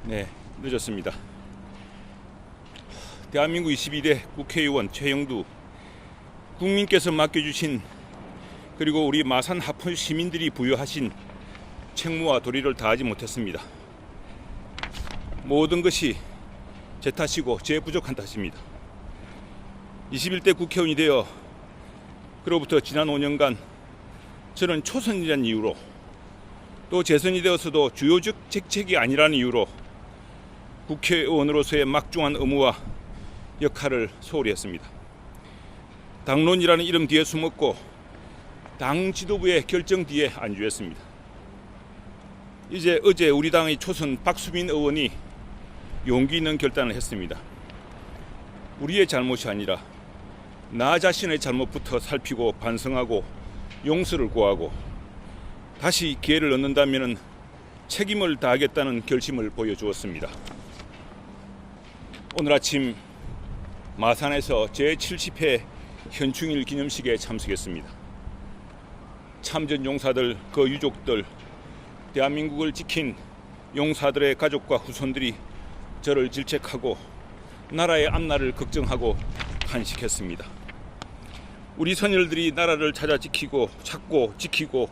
네, 늦었습니다. 대한민국 22대 국회의원 최영두, 국민께서 맡겨주신 그리고 우리 마산 하포 시민들이 부여하신 책무와 도리를 다하지 못했습니다. 모든 것이 제 탓이고 제 부족한 탓입니다. 21대 국회의원이 되어 그로부터 지난 5년간 저는 초선이라는 이유로 또 재선이 되어서도 주요적 직책이 아니라는 이유로 국회의원으로서의 막중한 의무와 역할을 소홀히 했습니다. 당론이라는 이름 뒤에 숨었고 당 지도부의 결정 뒤에 안주했습니다. 이제 어제 우리 당의 초선 박수민 의원이 용기 있는 결단을 했습니다. 우리의 잘못이 아니라 나 자신의 잘못부터 살피고 반성하고 용서를 구하고 다시 기회를 얻는다면 책임을 다하겠다는 결심을 보여주었습니다. 오늘 아침 마산에서 제70회 현충일 기념식에 참석했습니다. 참전 용사들, 그 유족들, 대한민국을 지킨 용사들의 가족과 후손들이 저를 질책하고 나라의 앞날을 걱정하고 탄식했습니다. 우리 선열들이 나라를 찾고 지키고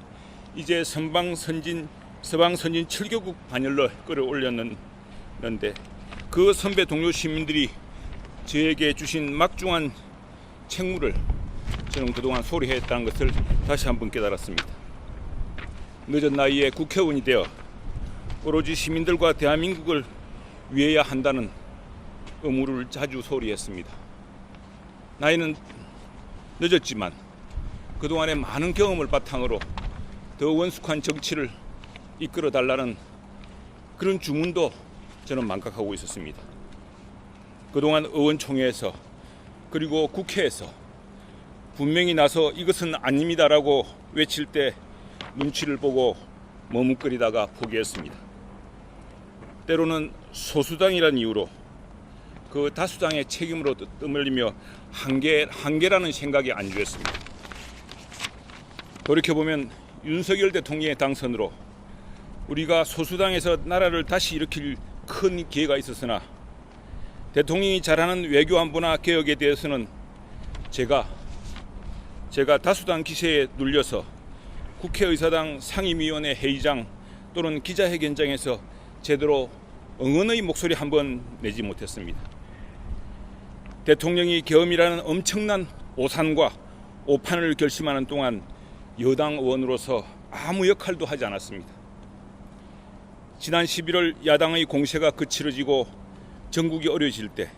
이제 서방선진 7개국 반열로 끌어올렸는데 그 선배 동료 시민들이 저에게 주신 막중한 책무를 저는 그동안 소홀히 했다는 것을 다시 한번 깨달았습니다. 늦은 나이에 국회의원이 되어 오로지 시민들과 대한민국을 위해야 한다는 의무를 자주 소홀히 했습니다. 나이는 늦었지만 그동안의 많은 경험을 바탕으로 더 원숙한 정치를 이끌어 달라는 그런 주문도 저는 망각하고 있었습니다. 그동안 의원총회에서 그리고 국회에서 분명히 나서 이것은 아닙니다라고 외칠 때 눈치를 보고 머뭇거리다가 포기했습니다. 때로는 소수당이라는 이유로 그 다수당의 책임으로 떠밀리며 한계라는 생각에 안주했습니다. 돌이켜보면 윤석열 대통령의 당선으로 우리가 소수당에서 나라를 다시 일으킬 큰 기회가 있었으나 대통령이 잘하는 외교 안보나 개혁에 대해서는 제가 다수당 기세에 눌려서 국회의사당 상임위원회 회의장 또는 기자회견장에서 제대로 응원의 목소리 한번 내지 못했습니다. 대통령이 계엄이라는 엄청난 오산과 오판을 결심하는 동안 여당 의원으로서 아무 역할도 하지 않았습니다. 지난 11월 야당의 공세가 그칠어지고 전국이 어려워질 때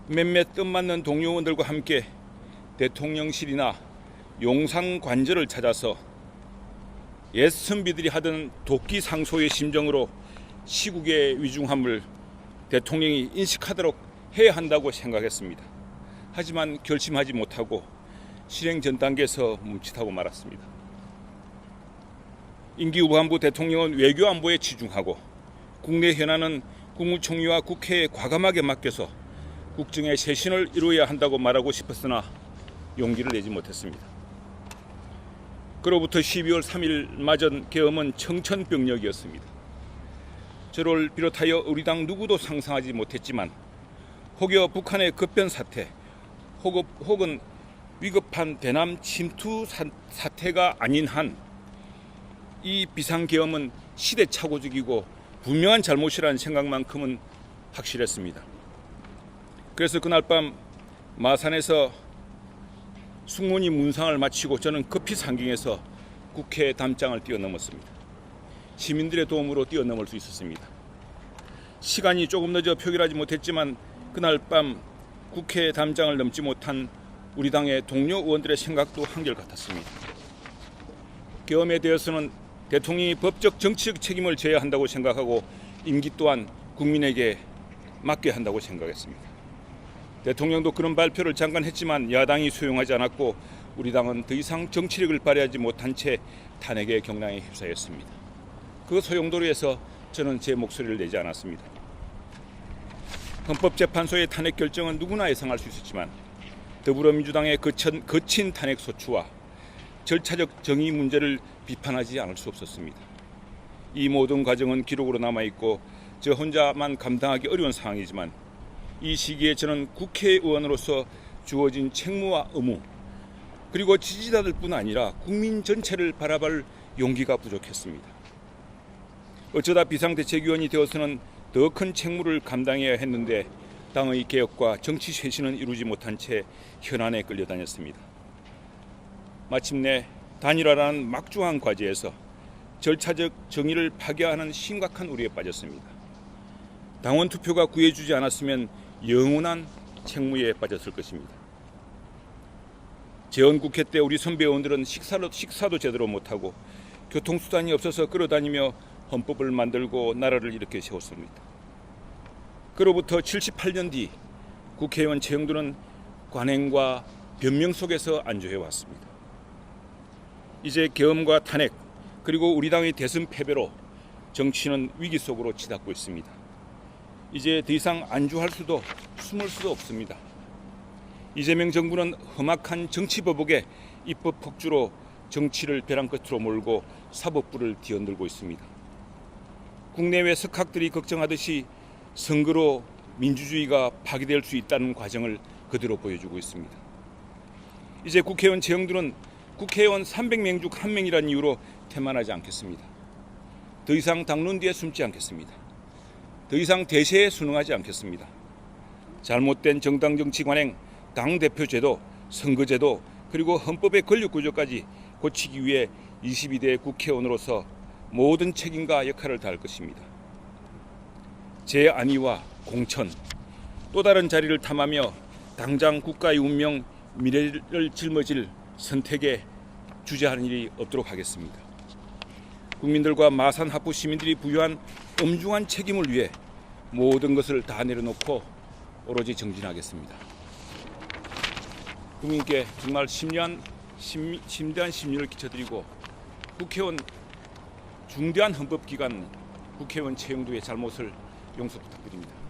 몇몇 뜻맞는 동료 의원들과 함께 대통령실이나 용산 관저를 찾아서 옛 선비들이 하던 도끼 상소의 심정으로 시국의 위중함을 대통령이 인식하도록 해야 한다고 생각했습니다. 하지만 결심하지 못하고 실행 전 단계에서 멈칫하고 말았습니다. 임기 후반부 대통령은 외교 안보에 치중하고 국내 현안은 국무총리와 국회에 과감하게 맡겨서 국정의 쇄신을 이루어야 한다고 말하고 싶었으나 용기를 내지 못했습니다. 그로부터 12월 3일 맞은 계엄은 청천벽력이었습니다. 저를 비롯하여 우리 당 누구도 상상하지 못했지만 혹여 북한의 급변 사태 혹은 위급한 대남 침투 사태가 아닌 한 이 비상계엄은 시대착오적이고 분명한 잘못이라는 생각만큼은 확실했습니다. 그래서 그날 밤 마산에서 숙모니 문상을 마치고 저는 급히 상경해서 국회 담장을 뛰어넘었습니다. 시민들의 도움으로 뛰어넘을 수 있었습니다. 시간이 조금 늦어 표결하지 못했지만 그날 밤 국회 담장을 넘지 못한 우리 당의 동료 의원들의 생각도 한결같았습니다. 계엄에 대해서는 대통령이 법적 정치적 책임을 져야 한다고 생각하고 임기 또한 국민에게 맡겨야 한다고 생각했습니다. 대통령도 그런 발표를 잠깐 했지만 야당이 수용하지 않았고 우리 당은 더 이상 정치력을 발휘하지 못한 채 탄핵의 경랑에 휩싸였습니다. 그 소용돌이에서 저는 제 목소리를 내지 않았습니다. 헌법재판소의 탄핵 결정은 누구나 예상할 수 있었지만 더불어민주당의 거친 탄핵 소추와 절차적 정의 문제를 비판하지 않을 수 없었습니다. 이 모든 과정은 기록으로 남아있고 저 혼자만 감당하기 어려운 상황이지만 이 시기에 저는 국회의원으로서 주어진 책무와 의무 그리고 지지자들뿐 아니라 국민 전체를 바라볼 용기가 부족했습니다. 어쩌다 비상대책위원이 되어서는 더 큰 책무를 감당해야 했는데 당의 개혁과 정치 쇄신은 이루지 못한 채 현안에 끌려다녔습니다. 마침내 단일화라는 막중한 과제에서 절차적 정의를 파괴하는 심각한 우려에 빠졌습니다. 당원 투표가 구해주지 않았으면 영원한 책무에 빠졌을 것입니다. 재헌국회 때 우리 선배 의원들은 식사도 제대로 못하고 교통수단이 없어서 끌어다니며 헌법을 만들고 나라를 이렇게 세웠습니다. 그로부터 78년 뒤 국회의원 최영두는 관행과 변명 속에서 안주해 왔습니다. 이제 계엄과 탄핵 그리고 우리 당의 대선 패배로 정치는 위기 속으로 치닫고 있습니다. 이제 더 이상 안주할 수도 숨을 수도 없습니다. 이재명 정부는 험악한 정치보복에 입법 폭주로 정치를 벼랑 끝으로 몰고 사법부를 뒤흔들고 있습니다. 국내외 석학들이 걱정하듯이 선거로 민주주의가 파괴될 수 있다는 과정을 그대로 보여주고 있습니다. 이제 국회의원 최영두는 국회의원 300명 중 1명이라는 이유로 태만하지 않겠습니다. 더 이상 당론 뒤에 숨지 않겠습니다. 더 이상 대세에 순응하지 않겠습니다. 잘못된 정당 정치 관행, 당대표 제도, 선거제도 그리고 헌법의 권력 구조까지 고치기 위해 22대 국회의원으로서 모든 책임과 역할을 다할 것입니다. 제 안위와 공천, 또 다른 자리를 탐하며 당장 국가의 운명, 미래를 짊어질 선택에 주저하는 일이 없도록 하겠습니다. 국민들과 마산 하포 시민들이 부여한 엄중한 책임을 위해 모든 것을 다 내려놓고 오로지 정진하겠습니다. 국민께 정말 심대한 심려를 끼쳐드리고 국회의원 중대한 헌법기관 국회의원 최영두의 잘못을 용서 부탁드립니다.